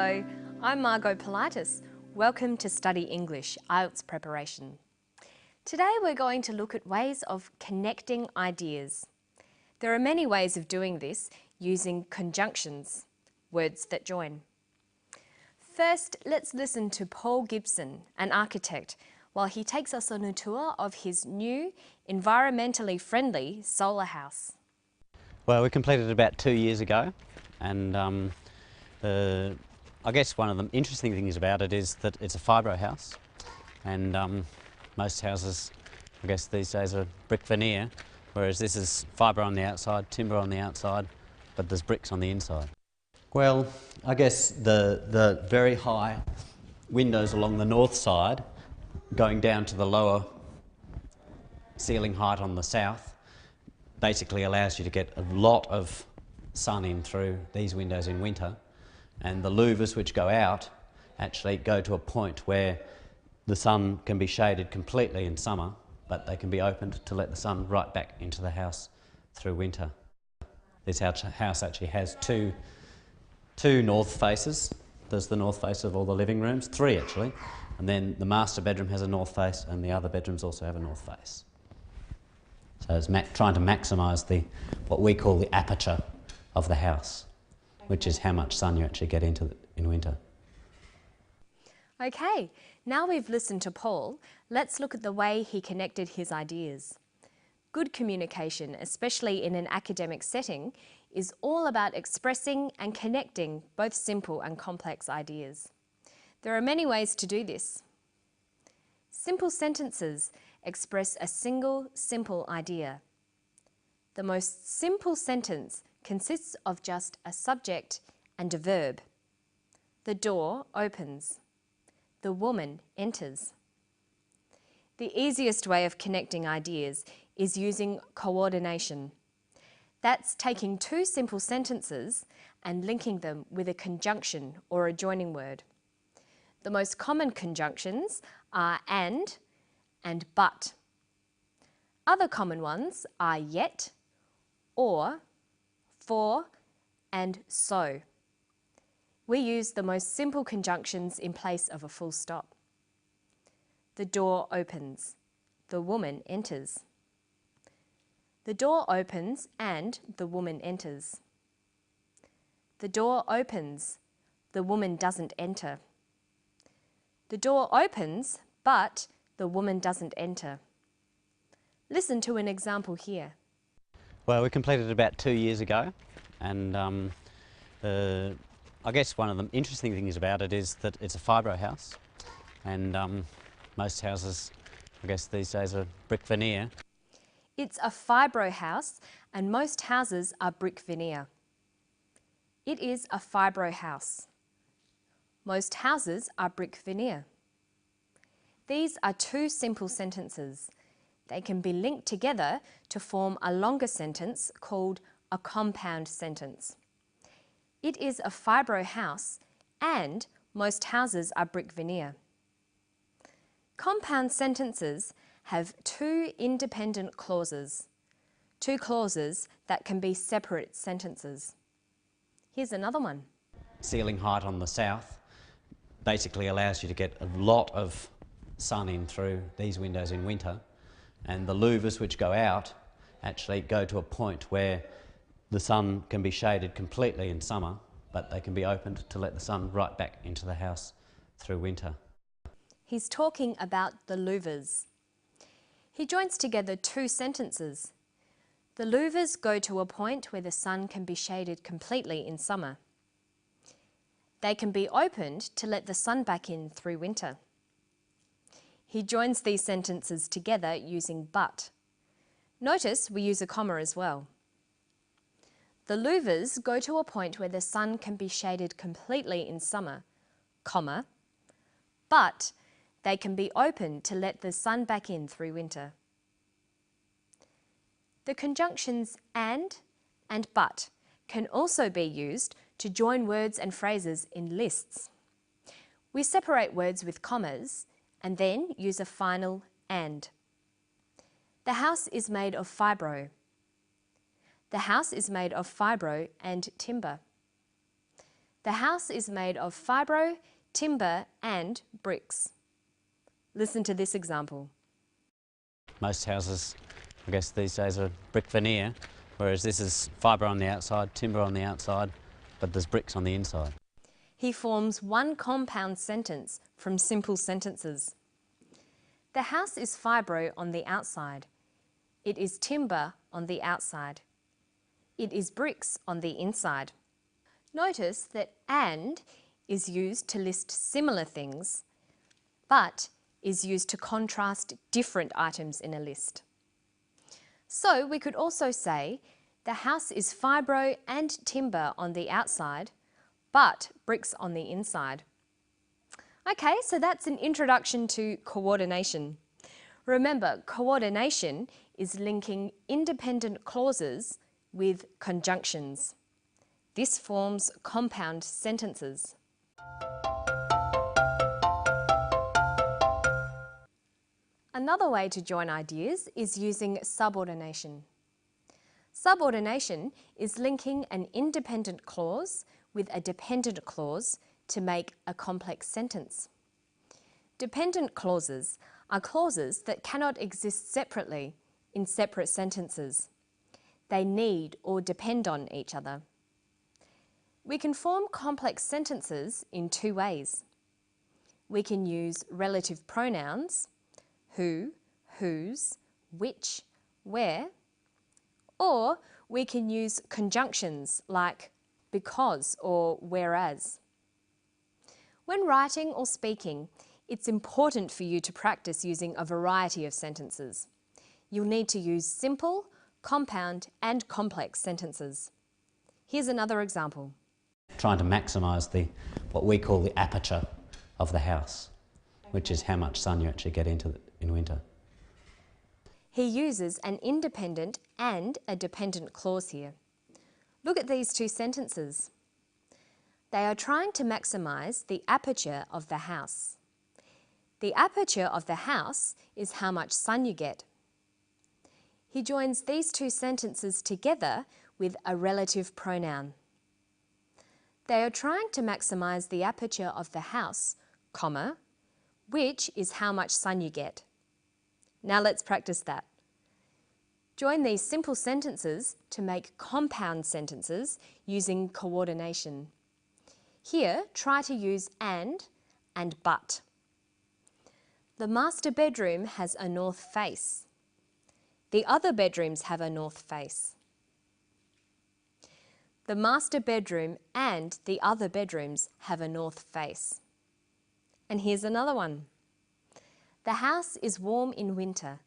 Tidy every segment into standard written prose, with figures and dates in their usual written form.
Hello, I'm Margot Politis. Welcome to Study English, IELTS preparation. Today we're going to look at ways of connecting ideas. There are many ways of doing this using conjunctions, words that join. First, let's listen to Paul Gibson, an architect, while he takes us on a tour of his new, environmentally friendly solar house. Well, we completed it about 2 years ago, and I guess one of the interesting things about it is that it's a fibro house, and most houses, I guess these days, are brick veneer, whereas this is fibre on the outside, timber on the outside, but there's bricks on the inside. Well, I guess the very high windows along the north side, going down to the lower ceiling height on the south, basically allows you to get a lot of sun in through these windows in winter, and the louvers which go out actually go to a point where the sun can be shaded completely in summer, but they can be opened to let the sun right back into the house through winter. This house actually has two north faces. There's the north face of all the living rooms, 3 actually, and then the master bedroom has a north face, and the other bedrooms also have a north face. So it's trying to maximise what we call the aperture of the house, which is how much sun you actually get into in winter. Okay, now we've listened to Paul, let's look at the way he connected his ideas. Good communication, especially in an academic setting, is all about expressing and connecting both simple and complex ideas. There are many ways to do this. Simple sentences express a single, simple idea. The most simple sentence consists of just a subject and a verb. The door opens. The woman enters. The easiest way of connecting ideas is using coordination. That's taking 2 simple sentences and linking them with a conjunction or a joining word. The most common conjunctions are and but. Other common ones are yet, or, for, and so. We use the most simple conjunctions in place of a full stop. The door opens. The woman enters. The door opens and the woman enters. The door opens. The woman doesn't enter. The door opens, but the woman doesn't enter. Listen to an example here. Well, we completed it about 2 years ago, and I guess one of the interesting things about it is that it's a fibro house, and most houses, I guess these days, are brick veneer. It's a fibro house, and most houses are brick veneer. It is a fibro house. Most houses are brick veneer. These are 2 simple sentences. They can be linked together to form a longer sentence called a compound sentence. It is a fibro house and most houses are brick veneer. Compound sentences have 2 independent clauses, 2 clauses that can be separate sentences. Here's another one. Ceiling height on the south basically allows you to get a lot of sun in through these windows in winter, and the louvers which go out actually go to a point where the sun can be shaded completely in summer, but they can be opened to let the sun right back into the house through winter. He's talking about the louvers. He joins together 2 sentences. The louvers go to a point where the sun can be shaded completely in summer. They can be opened to let the sun back in through winter. He joins these sentences together using but. Notice we use a comma as well. The louvers go to a point where the sun can be shaded completely in summer, comma, but they can be opened to let the sun back in through winter. The conjunctions and but can also be used to join words and phrases in lists. We separate words with commas and then use a final and. The house is made of fibro. The house is made of fibro and timber. The house is made of fibro, timber and bricks. Listen to this example. Most houses, I guess these days, are brick veneer, whereas this is fibre on the outside, timber on the outside, but there's bricks on the inside. He forms one compound sentence from simple sentences. The house is fibro on the outside. It is timber on the outside. It is bricks on the inside. Notice that and is used to list similar things, but is used to contrast different items in a list. So we could also say the house is fibro and timber on the outside, but bricks on the inside. Okay, so that's an introduction to coordination. Remember, coordination is linking independent clauses with conjunctions. This forms compound sentences. Another way to join ideas is using subordination. Subordination is linking an independent clause with a dependent clause to make a complex sentence. Dependent clauses are clauses that cannot exist separately in separate sentences. They need or depend on each other. We can form complex sentences in two ways. We can use relative pronouns, who, whose, which, where, or we can use conjunctions like because or whereas. When writing or speaking, it's important for you to practice using a variety of sentences. You'll need to use simple, compound and complex sentences. Here's another example. Trying to maximise what we call the aperture of the house, which is how much sun you actually get into it in winter. He uses an independent and a dependent clause here. Look at these two sentences. They are trying to maximise the aperture of the house. The aperture of the house is how much sun you get. He joins these two sentences together with a relative pronoun. They are trying to maximise the aperture of the house, comma, which is how much sun you get. Now let's practice that. Join these simple sentences to make compound sentences using coordination. Here, try to use and but. The master bedroom has a north face. The other bedrooms have a north face. The master bedroom and the other bedrooms have a north face. And here's another one. The house is warm in winter.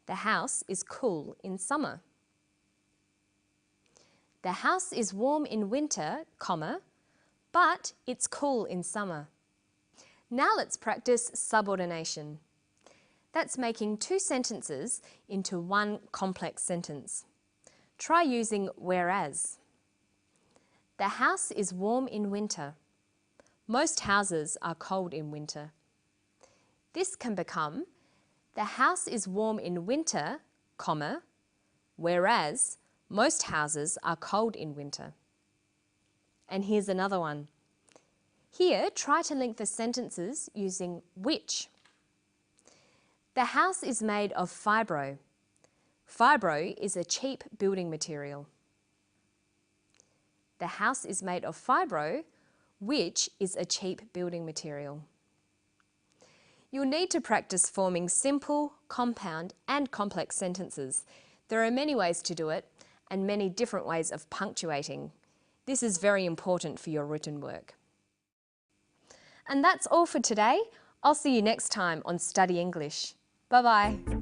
The house is cool in summer. The house is warm in winter, comma, but it's cool in summer. Now let's practice subordination. That's making two sentences into one complex sentence. Try using whereas. The house is warm in winter. Most houses are cold in winter. This can become, the house is warm in winter, comma, whereas most houses are cold in winter. And here's another one. Here, try to link the sentences using which. The house is made of fibro. Fibro is a cheap building material. The house is made of fibro, which is a cheap building material. You'll need to practice forming simple, compound and complex sentences. There are many ways to do it and many different ways of punctuating. This is very important for your written work. And that's all for today. I'll see you next time on Study English. Bye-bye.